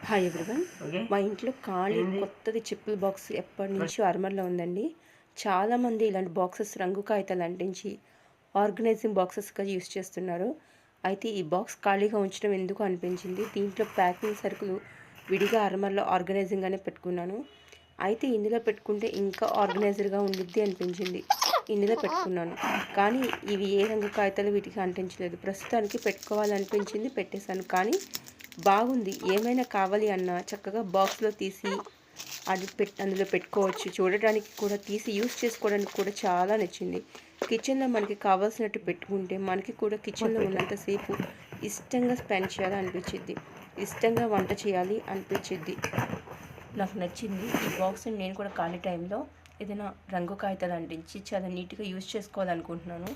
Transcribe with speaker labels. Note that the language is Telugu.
Speaker 1: Hi everyone. మా ఇంట్లో ఖాళీ కొత్తది చెప్పుల బాక్స్ ఎప్పటి నుంచో అర్మర్లో ఉందండి. చాలామంది ఇలాంటి బాక్సెస్ రంగు కాగితాలు అంటించి ఆర్గనైజింగ్ బాక్సెస్గా యూస్ చేస్తున్నారు. అయితే ఈ బాక్స్ ఖాళీగా ఉంచడం ఎందుకు అనిపించింది. దీంట్లో ప్యాకింగ్ సరుకులు విడిగా అర్మర్లో ఆర్గనైజింగ్గానే పెట్టుకున్నాను. అయితే ఇందులో పెట్టుకుంటే ఇంకా ఆర్గనైజర్గా ఉండిద్ది అనిపించింది. ఇందులో పెట్టుకున్నాను. కానీ ఇవి ఏ రంగు కాగితాలు వీటికి అంటించలేదు. ప్రస్తుతానికి పెట్టుకోవాలనిపించింది, పెట్టేశాను. కానీ బాగుంది. ఏమైనా కావాలి అన్నా చక్కగా బాక్స్లో తీసి అందులో పెట్టుకోవచ్చు. చూడటానికి కూడా తీసి యూస్ చేసుకోవడానికి కూడా చాలా నచ్చింది. కిచెన్లో మనకి కావాల్సినట్టు పెట్టుకుంటే మనకి కూడా కిచెన్లో ఉన్నంతసేపు ఇష్టంగా స్పెండ్ చేయాలి అనిపించిద్ది, ఇష్టంగా వంట చేయాలి అనిపించిద్ది. నాకు నచ్చింది ఈ బాక్స్ని. నేను కూడా ఖాళీ టైంలో ఏదైనా రంగు కాగితాలు అంటించి చాలా నీట్గా యూస్ చేసుకోవాలనుకుంటున్నాను.